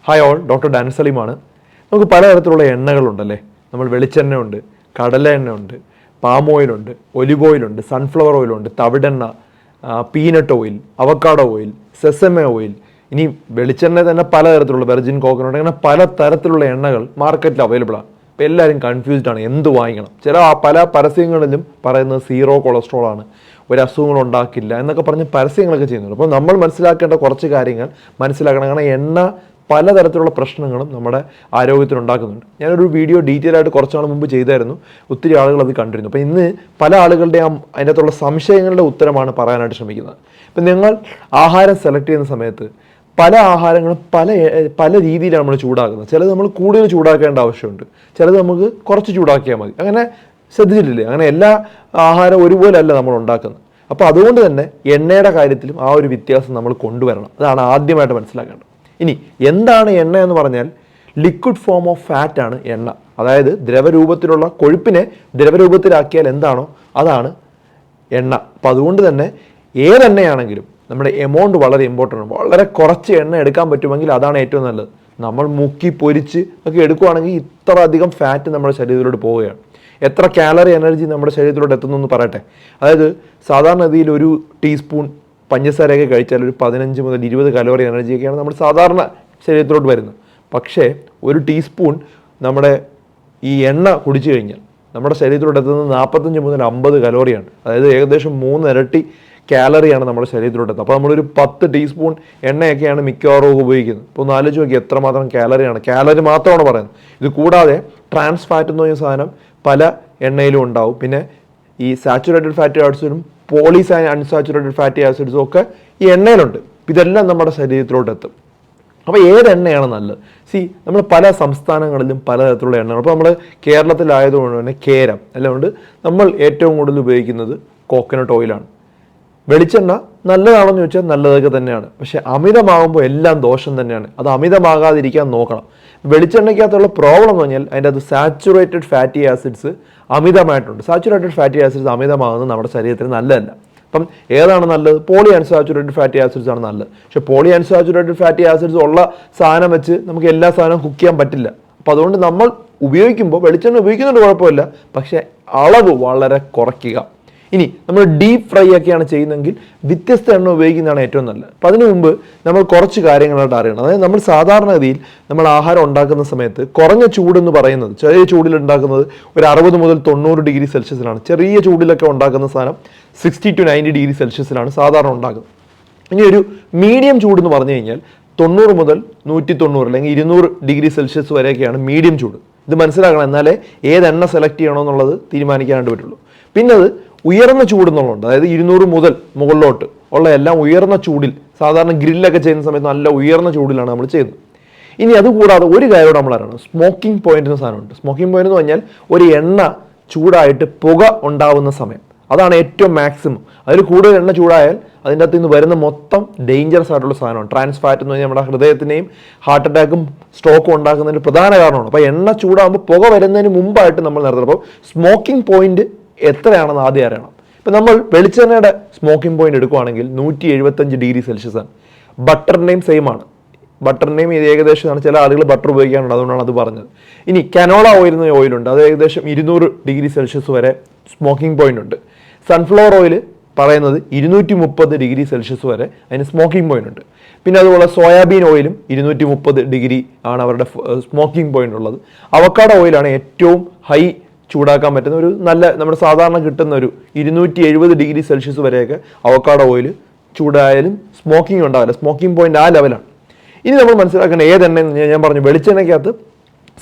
Hi all, doctor Danish സലീമാണ്. നമുക്ക് പലതരത്തിലുള്ള എണ്ണകളുണ്ടല്ലേ. നമ്മൾ വെളിച്ചെണ്ണ ഉണ്ട്, കടല എണ്ണ ഉണ്ട്, പാം ഓയിലുണ്ട്, ഒലിവ് ഓയിലുണ്ട്, സൺഫ്ലവർ ഓയിലുണ്ട്, തവിടെണ്ണ, peanut oil, avocado oil, sesame oil. ഇനി വെളിച്ചെണ്ണ തന്നെ പലതരത്തിലുള്ള വെർജിൻ കോക്കനട്ട്, അങ്ങനെ പല തരത്തിലുള്ള എണ്ണകൾ മാർക്കറ്റിൽ അവൈലബിൾ ആണ്. അപ്പോൾ എല്ലാവരും കൺഫ്യൂസ്ഡ് ആണ് എന്ത് വാങ്ങിക്കണം. പല പരസ്യങ്ങളിലും പറയുന്നത് സീറോ കൊളസ്ട്രോൾ ആണ്, ഒരു അസുഖങ്ങൾ ഉണ്ടാക്കില്ല എന്നൊക്കെ പറഞ്ഞ് പരസ്യങ്ങളൊക്കെ ചെയ്യുന്നുണ്ട്. അപ്പോൾ നമ്മൾ മനസ്സിലാക്കേണ്ട കുറച്ച് കാര്യങ്ങൾ മനസ്സിലാക്കണം. കാരണം എണ്ണ പലതരത്തിലുള്ള പ്രശ്നങ്ങളും നമ്മുടെ ആരോഗ്യത്തിനുണ്ടാക്കുന്നുണ്ട്. ഞാനൊരു വീഡിയോ ഡീറ്റെയിൽ ആയിട്ട് കുറച്ച് നാൾ മുമ്പ് ചെയ്തായിരുന്നു. ഒത്തിരി ആളുകൾ അത് കണ്ടിരുന്നു. അപ്പോൾ ഇന്ന് പല ആളുകളുടെയും അതിനകത്തുള്ള സംശയങ്ങളുടെ ഉത്തരമാണ് പറയാനായിട്ട് ശ്രമിക്കുന്നത്. ഇപ്പം നിങ്ങൾ ആഹാരം സെലക്ട് ചെയ്യുന്ന സമയത്ത് പല ആഹാരങ്ങളും പല രീതിയിലാണ് നമ്മൾ ചൂടാക്കുന്നത്. ചിലത് നമ്മൾ കൂടുതൽ ചൂടാക്കേണ്ട ആവശ്യമുണ്ട്, ചിലത് നമുക്ക് കുറച്ച് ചൂടാക്കിയാൽ മതി. അങ്ങനെ ശ്രദ്ധിച്ചിട്ടില്ലേ? അങ്ങനെ എല്ലാ ആഹാരം ഒരുപോലെ അല്ല നമ്മൾ ഉണ്ടാക്കുന്നത്. അപ്പോൾ അതുകൊണ്ട് തന്നെ എണ്ണയുടെ കാര്യത്തിലും ആ ഒരു വ്യത്യാസം നമ്മൾ കൊണ്ടുവരണം. അതാണ് ആദ്യമായിട്ട് മനസ്സിലാക്കേണ്ടത്. ഇനി എന്താണ് എണ്ണ എന്ന് പറഞ്ഞാൽ ലിക്വിഡ് ഫോം ഓഫ് ഫാറ്റ് ആണ് എണ്ണ. അതായത് ദ്രവരൂപത്തിലുള്ള കൊഴുപ്പിനെ ദ്രവരൂപത്തിലാക്കിയാൽ എന്താണോ അതാണ് എണ്ണ. അപ്പം അതുകൊണ്ട് തന്നെ ഏതെണ്ണയാണെങ്കിലും നമ്മുടെ എമൗണ്ട് വളരെ ഇമ്പോർട്ടൻ്റ് ആണ്. വളരെ കുറച്ച് എണ്ണ എടുക്കാൻ പറ്റുമെങ്കിൽ അതാണ് ഏറ്റവും നല്ലത്. നമ്മൾ മുക്കി പൊരിച്ച് ഒക്കെ എടുക്കുകയാണെങ്കിൽ ഇത്ര അധികം ഫാറ്റ് നമ്മുടെ ശരീരത്തിലോട്ട് പോവുകയാണ്. എത്ര കാലറി എനർജി നമ്മുടെ ശരീരത്തിലോട്ട് എത്തുന്നു എന്ന് പറയട്ടെ. അതായത് സാധാരണ രീതിയിൽ ഒരു ടീസ്പൂൺ പഞ്ചസാരയൊക്കെ കഴിച്ചാൽ ഒരു 15 മുതൽ 20 കലോറി എനർജിയൊക്കെയാണ് നമ്മുടെ സാധാരണ ശരീരത്തിലോട്ട് വരുന്നത്. പക്ഷേ ഒരു ടീസ്പൂൺ നമ്മുടെ ഈ എണ്ണ കുടിച്ചു കഴിഞ്ഞാൽ നമ്മുടെ ശരീരത്തിലോട്ട് എത്തുന്നത് 45 മുതൽ 50 കലോറിയാണ്. അതായത് ഏകദേശം 3 ഇരട്ടി കാലറിയാണ് നമ്മുടെ ശരീരത്തിലോട്ട് എത്തുന്നത്. അപ്പോൾ നമ്മളൊരു 10 ടീസ്പൂൺ എണ്ണയൊക്കെയാണ് മിക്കവാറും ഉപയോഗിക്കുന്നത്. ഇപ്പോൾ ഒന്ന് ആലോചിച്ച് നോക്കി എത്രമാത്രം കാലറിയാണ്. കാലറി മാത്രമാണ് പറയുന്നത്. ഇത് കൂടാതെ ട്രാൻസ് ഫാറ്റ് എന്ന് പറഞ്ഞ സാധനം പല എണ്ണയിലും ഉണ്ടാവും. പിന്നെ ഈ സാച്ചുറേറ്റഡ് ഫാറ്റി ആസിഡും അൺസാച്ചുറേറ്റഡ് ഫാറ്റി ആസിഡ്സും ഒക്കെ ഈ എണ്ണയിലുണ്ട്. ഇതെല്ലാം നമ്മുടെ ശരീരത്തിലോട്ട് എത്തും. അപ്പോൾ ഏത് എണ്ണയാണ് നല്ലത്? നമ്മൾ പല സംസ്ഥാനങ്ങളിലും പലതരത്തിലുള്ള എണ്ണകൾ. അപ്പോൾ നമ്മൾ കേരളത്തിലായതുകൊണ്ട് തന്നെ കേരം അല്ലാണ്ട് നമ്മൾ ഏറ്റവും കൂടുതൽ ഉപയോഗിക്കുന്നത് കോക്കനട്ട് ഓയിലാണ്. വെളിച്ചെണ്ണ നല്ലതാണെന്ന് ചോദിച്ചാൽ നല്ലതൊക്കെ തന്നെയാണ്. പക്ഷെ അമിതമാകുമ്പോൾ എല്ലാം ദോഷം തന്നെയാണ്. അത് അമിതമാകാതിരിക്കാൻ നോക്കണം. വെളിച്ചെണ്ണയ്ക്കകത്തുള്ള പ്രോബ്ലം എന്ന് പറഞ്ഞാൽ അതിൻ്റെ അത് സാച്ചുറേറ്റഡ് ഫാറ്റി ആസിഡ്സ് അമിതമായിട്ടുണ്ട്. സാച്ചുറേറ്റഡ് ഫാറ്റി ആസിഡ്സ് അമിതമാകുന്നത് നമ്മുടെ ശരീരത്തിന് നല്ലതല്ല. അപ്പം ഏതാണ് നല്ലത്? പോളി അൺസാച്ചുറേറ്റഡ് ഫാറ്റി ആസിഡ്സ് ആണ് നല്ലത്. പക്ഷേ പോളി അൺസാച്ചുറേറ്റഡ് ഫാറ്റി ആസിഡ്സ് ഉള്ള സാധനം വെച്ച് നമുക്ക് എല്ലാ സാധനവും കുക്ക് ചെയ്യാൻ പറ്റില്ല. അപ്പോൾ അതുകൊണ്ട് നമ്മൾ ഉപയോഗിക്കുമ്പോൾ വെളിച്ചെണ്ണ ഉപയോഗിക്കുന്നുണ്ട്, കുഴപ്പമില്ല. പക്ഷേ അളവ് വളരെ കുറയ്ക്കുക. ഇനി നമ്മൾ ഡീപ്പ് ഫ്രൈ ഒക്കെയാണ് ചെയ്യുന്നതെങ്കിൽ വ്യത്യസ്ത എണ്ണ ഉപയോഗിക്കുന്നതാണ് ഏറ്റവും നല്ലത്. അപ്പം അതിനു മുമ്പ് നമ്മൾ കുറച്ച് കാര്യങ്ങളായിട്ട് അറിയണം. അതായത് നമ്മൾ സാധാരണഗതിയിൽ നമ്മൾ ആഹാരം ഉണ്ടാക്കുന്ന സമയത്ത് കുറഞ്ഞ ചൂടെന്ന് പറയുന്നത്, ചെറിയ ചൂടിൽ ഉണ്ടാക്കുന്നത് ഒരു 60 മുതൽ 90 ഡിഗ്രി സെൽഷ്യസിലാണ്. ചെറിയ ചൂടിലൊക്കെ ഉണ്ടാക്കുന്ന സാധനം 60 to 90 ഡിഗ്രി സെൽഷ്യസിലാണ് സാധാരണ ഉണ്ടാക്കുന്നത്. ഇനി ഒരു മീഡിയം ചൂടെന്ന് പറഞ്ഞു കഴിഞ്ഞാൽ 90 മുതൽ 190 അല്ലെങ്കിൽ 200 ഡിഗ്രി സെൽഷ്യസ് വരെയൊക്കെയാണ് മീഡിയം ചൂട്. ഇത് മനസ്സിലാക്കണം. എന്നാലേ ഏത് എണ്ണ സെലക്ട് ചെയ്യണമെന്നുള്ളത് തീരുമാനിക്കാനായിട്ട് പറ്റുള്ളൂ. പിന്നെ അത് ഉയർന്ന ചൂടെന്നുള്ളതുണ്ട്. അതായത് 200 മുതൽ മുകളിലോട്ട് ഉള്ള എല്ലാം ഉയർന്ന ചൂടിൽ, സാധാരണ ഗ്രില്ലൊക്കെ ചെയ്യുന്ന സമയത്ത് നല്ല ഉയർന്ന ചൂടിലാണ് നമ്മൾ ചെയ്യുന്നത്. ഇനി അതുകൂടാതെ ഒരു കാര്യം നമ്മൾ അറിയണം. സ്മോക്കിംഗ് പോയിന്റ് എന്ന സാധനമുണ്ട്. സ്മോക്കിംഗ് പോയിന്റ് എന്ന് പറഞ്ഞാൽ ഒരു എണ്ണ ചൂടായിട്ട് പുക ഉണ്ടാവുന്ന സമയം, അതാണ് ഏറ്റവും മാക്സിമം. അതിൽ കൂടുതൽ എണ്ണ ചൂടായാൽ അതിൻ്റെ അകത്ത് നിന്ന് വരുന്ന മൊത്തം ഡേഞ്ചറസ് ആയിട്ടുള്ള സാധനമാണ്. ട്രാൻസ് ഫാറ്റ് എന്ന് പറഞ്ഞാൽ നമ്മുടെ ഹൃദയത്തിനെയും ഹാർട്ട് അറ്റാക്കും സ്ട്രോക്കും ഉണ്ടാക്കുന്നതിന് പ്രധാന കാരണമാണ്. അപ്പോൾ എണ്ണ ചൂടാകുമ്പോൾ പുക വരുന്നതിന് മുമ്പായിട്ട് നമ്മൾ നിർത്തണം. അപ്പോൾ സ്മോക്കിംഗ് പോയിന്റ് എത്രയാണെന്ന് ആദ്യം അറിയണം. ഇപ്പം നമ്മൾ വെളിച്ചെണ്ണയുടെ സ്മോക്കിംഗ് പോയിന്റ് എടുക്കുകയാണെങ്കിൽ 175 ഡിഗ്രി സെൽഷ്യസ് ആണ്. ബട്ടറിൻ്റെയും സെയിം ആണ്. ബട്ടറിൻ്റെയും ഇത് ഏകദേശമാണ്. ചില ആളുകൾ ബട്ടർ ഉപയോഗിക്കാറുണ്ട്, അതുകൊണ്ടാണ് അത് പറഞ്ഞത്. ഇനി കനോള ഓയിൽ എന്ന ഓയിലുണ്ട്. അത് ഏകദേശം 200 ഡിഗ്രി സെൽഷ്യസ് വരെ സ്മോക്കിംഗ് പോയിന്റ് ഉണ്ട്. സൺഫ്ലവർ ഓയിൽ പറയുന്നത് 230 ഡിഗ്രി സെൽഷ്യസ് വരെ അതിന് സ്മോക്കിംഗ് പോയിന്റ് ഉണ്ട്. പിന്നെ അതുപോലെ സോയാബീൻ ഓയിലും 230 ഡിഗ്രി ആണ് അവരുടെ സ്മോക്കിംഗ് പോയിന്റ് ഉള്ളത്. അവക്കാഡോ ഓയിലാണ് ഏറ്റവും ഹൈ ചൂടാക്കാൻ പറ്റുന്ന ഒരു നല്ല, നമ്മുടെ സാധാരണ കിട്ടുന്ന ഒരു 270 ഡിഗ്രി സെൽഷ്യസ് വരെയൊക്കെ അവക്കാഡോ ഓയിൽ ചൂടായാലും സ്മോക്കിംഗ് ഉണ്ടാവില്ല. സ്മോക്കിംഗ് പോയിന്റ് ആ ലെവലാണ്. ഇനി നമ്മൾ മനസ്സിലാക്കേണ്ട ഏതെണ്ണ ഞാൻ പറഞ്ഞു, വെളിച്ചെണ്ണയ്ക്കകത്ത്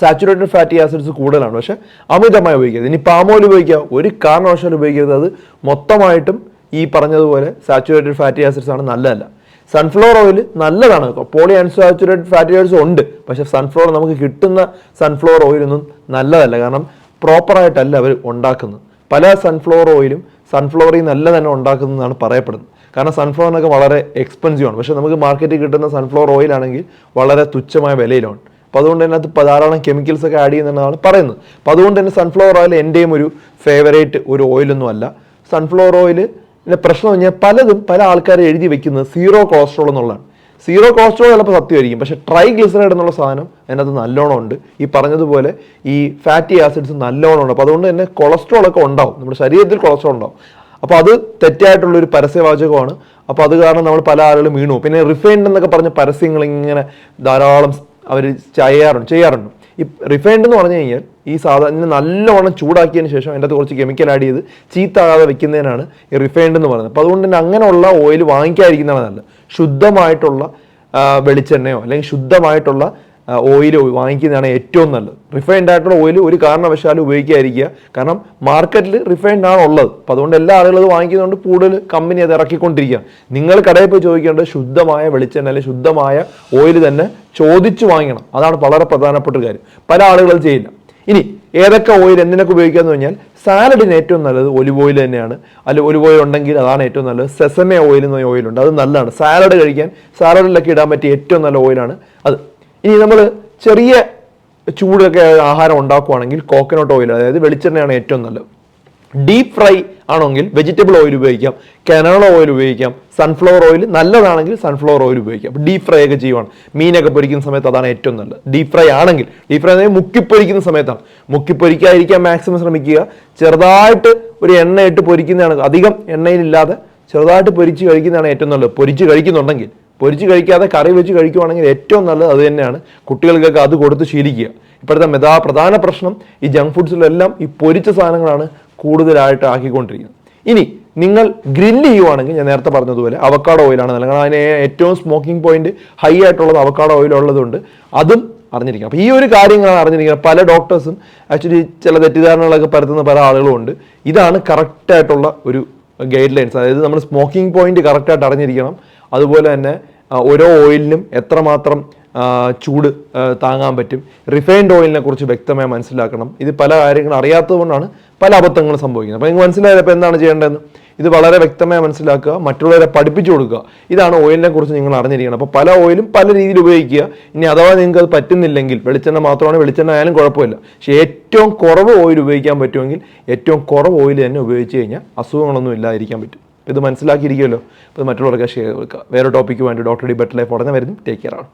സാച്ചുറേറ്റഡ് ഫാറ്റി ആസിഡ്സ് കൂടുതലാണ്. പക്ഷേ അമിതമായി ഉപയോഗിക്കരുത്. ഇനി പാം ഓയിൽ ഉപയോഗിക്കുക, ഒരു കാരണവശാലും ഉപയോഗിക്കരുത്. അത് മൊത്തമായിട്ടും ഈ പറഞ്ഞതുപോലെ സാച്ചുറേറ്റഡ് ഫാറ്റി ആസിഡ്സ് ആണ്, നല്ലതല്ല. സൺഫ്ലവർ ഓയിൽ നല്ലതാണ്. പോളി അൺസാച്ചുറേറ്റഡ് ഫാറ്റി ആസിഡ്സ് ഉണ്ട്. പക്ഷേ സൺഫ്ലവർ നമുക്ക് കിട്ടുന്ന സൺഫ്ലവർ ഓയിലൊന്നും നല്ലതല്ല. കാരണം പ്രോപ്പറായിട്ടല്ല അവർ ഉണ്ടാക്കുന്നത്. പല സൺഫ്ലവർ ഓയിലും സൺഫ്ലവറിൽ നല്ല തന്നെ ഉണ്ടാക്കുന്നതാണ് പറയപ്പെടുന്നത്. കാരണം സൺഫ്ലവറിനൊക്കെ വളരെ എക്സ്പെൻസീവ് ആണ്. പക്ഷേ നമുക്ക് മാർക്കറ്റിൽ കിട്ടുന്ന സൺഫ്ലവർ ഓയിലാണെങ്കിൽ വളരെ തുച്ഛമായ വിലയിലാണ്. അപ്പോൾ അതുകൊണ്ട് തന്നെ അത് ധാരാളം കെമിക്കൽസ് ഒക്കെ ആഡ് ചെയ്യുന്നതാണ് പറയുന്നത്. അപ്പോൾ അതുകൊണ്ട് തന്നെ സൺഫ്ലവർ ഓയിൽ എൻ്റെയും ഒരു ഫേവറേറ്റ് ഒരു ഓയിലൊന്നും അല്ല. സൺഫ്ലവർ ഓയിൽ പ്രശ്നം കഴിഞ്ഞാൽ പല ആൾക്കാരും എഴുതി വെക്കുന്നത് സീറോ കൊളസ്ട്രോൾ എന്നുള്ളതാണ്. സീറോ കൊളസ്ട്രോൾ ചിലപ്പോൾ സത്യമായിരിക്കും, പക്ഷേ ട്രൈഗ്ലിസറൈഡ് എന്നുള്ള സാധനം അതിനകത്ത് നല്ലോണം ഉണ്ട്. ഈ പറഞ്ഞതുപോലെ ഈ ഫാറ്റി ആസിഡ്സ് നല്ലോണം ഉണ്ട്. അപ്പോൾ അതുകൊണ്ട് തന്നെ കൊളസ്ട്രോൾ ഒക്കെ ഉണ്ടാവും, നമ്മുടെ ശരീരത്തിൽ കൊളസ്ട്രോൾ ഉണ്ടാവും. അപ്പോൾ അത് തെറ്റായിട്ടുള്ളൊരു പരസ്യവാചകമാണ്. അപ്പോൾ അത് കാരണം നമ്മൾ പല ആളുകളും വീണു. പിന്നെ റിഫൈൻഡ് എന്നൊക്കെ പറഞ്ഞ പരസ്യങ്ങൾ ഇങ്ങനെ ധാരാളം അവർ ചെയ്യാറുണ്ട്. ഈ റിഫൈൻഡ് എന്ന് പറഞ്ഞു കഴിഞ്ഞാൽ ഈ സാധാരണ നല്ലോണം ചൂടാക്കിയതിന് ശേഷം അതിൻ്റെ അകത്ത് കുറച്ച് കെമിക്കൽ ആഡ് ചെയ്ത് ചീത്താകാതെ വെക്കുന്നതിനാണ് ഈ റിഫൈൻഡ് എന്ന് പറയുന്നത്. അപ്പോൾ അതുകൊണ്ട് തന്നെ അങ്ങനെയുള്ള ഓയിൽ വാങ്ങിക്കാതിരിക്കുന്നതാണ് നല്ലത്. ശുദ്ധമായിട്ടുള്ള വെളിച്ചെണ്ണയോ അല്ലെങ്കിൽ ശുദ്ധമായിട്ടുള്ള ഓയിൽ വാങ്ങിക്കുന്നതാണ് ഏറ്റവും നല്ലത്. റിഫൈൻഡ് ആയിട്ടുള്ള ഓയിൽ ഒരു കാരണവശാലും ഉപയോഗിക്കാതിരിക്കുക. കാരണം മാർക്കറ്റിൽ റിഫൈൻഡ് ആണ് ഉള്ളത്. അപ്പോൾ അതുകൊണ്ട് എല്ലാ ആളുകളും അത് വാങ്ങിക്കുന്നതുകൊണ്ട് കൂടുതൽ കമ്പനി അത് ഇറക്കിക്കൊണ്ടിരിക്കുക. നിങ്ങൾ കടയിൽ പോയി ചോദിക്കേണ്ടത് ശുദ്ധമായ വെളിച്ചെണ്ണ അല്ലെങ്കിൽ ശുദ്ധമായ ഓയിൽ തന്നെ ചോദിച്ചു വാങ്ങിക്കണം. അതാണ് വളരെ പ്രധാനപ്പെട്ട ഒരു കാര്യം. പല ആളുകളും ചെയ്യില്ല. ഇനി ഏതൊക്കെ ഓയിൽ എന്തിനൊക്കെ ഉപയോഗിക്കാമെന്ന് പറഞ്ഞാൽ സാലഡിന് ഏറ്റവും നല്ലത് ഒലിവ് ഓയിൽ തന്നെയാണ്. അല്ലെങ്കിൽ ഒലിവ് ഓയിൽ ഉണ്ടെങ്കിൽ അതാണ് ഏറ്റവും നല്ലത്. സെസമെ ഓയിൽ എന്ന ഓയിലുണ്ട്, അത് നല്ലതാണ്. സാലഡ് കഴിക്കാൻ സാലഡിലൊക്കെ ഇടാൻ പറ്റിയ ഏറ്റവും നല്ല ഓയിലാണ് അത്. ഇനി നമ്മൾ ചെറിയ ചൂടൊക്കെ ആഹാരം ഉണ്ടാക്കുകയാണെങ്കിൽ കോക്കനട്ട് ഓയിൽ, അതായത് വെളിച്ചെണ്ണയാണ് ഏറ്റവും നല്ലത്. ഡീപ്പ് ഫ്രൈ ആണെങ്കിൽ വെജിറ്റബിൾ ഓയിൽ ഉപയോഗിക്കാം, കരണത ഓയിൽ ഉപയോഗിക്കാം, സൺഫ്ലവർ ഓയിൽ നല്ലതാണെങ്കിൽ സൺഫ്ലവർ ഓയിൽ ഉപയോഗിക്കാം. ഡീപ്പ് ഫ്രൈ ഒക്കെ ചെയ്യുവാണ്, മീനൊക്കെ പൊരിക്കുന്ന സമയത്ത് അതാണ് ഏറ്റവും നല്ലത്. ഡീപ്പ് ഫ്രൈ ആണെങ്കിൽ, ഡീപ്പ് ഫ്രൈ ആണെങ്കിൽ മുക്കിപ്പൊരിക്കുന്ന സമയത്താണ്. മുക്കിപ്പൊരിക്കാതിരിക്കാൻ മാക്സിമം ശ്രമിക്കുക. ചെറുതായിട്ട് ഒരു എണ്ണ ഇട്ട് പൊരിക്കുന്നതാണ്, അധികം എണ്ണയിലില്ലാതെ ചെറുതായിട്ട് പൊരിച്ച് കഴിക്കുന്നതാണ് ഏറ്റവും നല്ലത്. പൊരിച്ച് കഴിക്കുന്നുണ്ടെങ്കിൽ, പൊരിച്ച് കഴിക്കാതെ കറി വെച്ച് കഴിക്കുവാണെങ്കിൽ ഏറ്റവും നല്ലത് അത് തന്നെയാണ്. കുട്ടികൾക്കൊക്കെ അത് കൊടുത്ത് ശീലിക്കുക. ഇപ്പോഴത്തെ പ്രധാന പ്രശ്നം ഈ ജങ്ക് ഫുഡ്സിലെല്ലാം ഈ പൊരിച്ച സാധനങ്ങളാണ് കൂടുതലായിട്ട് ആക്കിക്കൊണ്ടിരിക്കുന്നത്. ഇനി നിങ്ങൾ ഗ്രില്ല് ചെയ്യുവാണെങ്കിൽ ഞാൻ നേരത്തെ പറഞ്ഞതുപോലെ അവക്കാഡോ ഓയിലാണ് നല്ലത്. കാരണം അതിന് ഏറ്റവും സ്മോക്കിംഗ് പോയിന്റ് ഹൈ ആയിട്ടുള്ളത് അവക്കാഡോ ഓയിൽ ഉള്ളതുകൊണ്ട് അതും അറിഞ്ഞിരിക്കണം. അപ്പോൾ ഈ ഒരു കാര്യങ്ങളാണ് അറിഞ്ഞിരിക്കുന്നത്. പല ഡോക്ടേഴ്സും ആക്ച്വലി ചില തെറ്റിദ്ധാരണകളൊക്കെ പരത്തുന്ന പല ആളുകളും ഉണ്ട്. ഇതാണ് കറക്റ്റായിട്ടുള്ള ഒരു ഗൈഡ് ലൈൻസ്. അതായത് നമ്മൾ സ്മോക്കിംഗ് പോയിന്റ് കറക്റ്റായിട്ട് അറിഞ്ഞിരിക്കണം. അതുപോലെ തന്നെ ഓരോ ഓയിലിനും എത്രമാത്രം ചൂട് താങ്ങാൻ പറ്റും. റിഫൈൻഡ് ഓയിലിനെ കുറിച്ച് വ്യക്തമായി മനസ്സിലാക്കണം. ഇത് പല കാര്യങ്ങളും അറിയാത്തത് കൊണ്ടാണ് പല അബദ്ധങ്ങളും സംഭവിക്കുന്നത്. അപ്പോൾ നിങ്ങൾ മനസ്സിലായപ്പോൾ എന്താണ് ചെയ്യേണ്ടതെന്ന് ഇത് വളരെ വ്യക്തമായി മനസ്സിലാക്കുക, മറ്റുള്ളവരെ പഠിപ്പിച്ചു കൊടുക്കുക. ഇതാണ് ഓയിലിനെ കുറിച്ച് നിങ്ങൾ അറിഞ്ഞിരിക്കണം. അപ്പോൾ പല ഓയിലും പല രീതിയിൽ ഉപയോഗിക്കുക. ഇനി അഥവാ നിങ്ങൾക്ക് അത് പറ്റുന്നില്ലെങ്കിൽ വെളിച്ചെണ്ണ മാത്രമാണ്, വെളിച്ചെണ്ണ ആയാലും കുഴപ്പമില്ല. പക്ഷേ ഏറ്റവും കുറവ് ഓയിൽ ഉപയോഗിക്കാൻ പറ്റുമെങ്കിൽ ഏറ്റവും കുറവ് ഓയിൽ തന്നെ ഉപയോഗിച്ച് കഴിഞ്ഞാൽ അസുഖങ്ങളൊന്നും ഇല്ലാതിരിക്കാൻ പറ്റും. ഇത് മനസ്സിലാക്കിയിരിക്കുമല്ലോ. അപ്പോൾ മറ്റുള്ളവർക്ക് ഷെയർ കൊടുക്കുക. വേറെ ടോപ്പിക്ക് വേണ്ടി ഡോക്ടർ ഡി ബെറ്റർ ലൈഫ് ഉടനെ വരുന്നു. ടേക്ക് കെയർ ആണ്.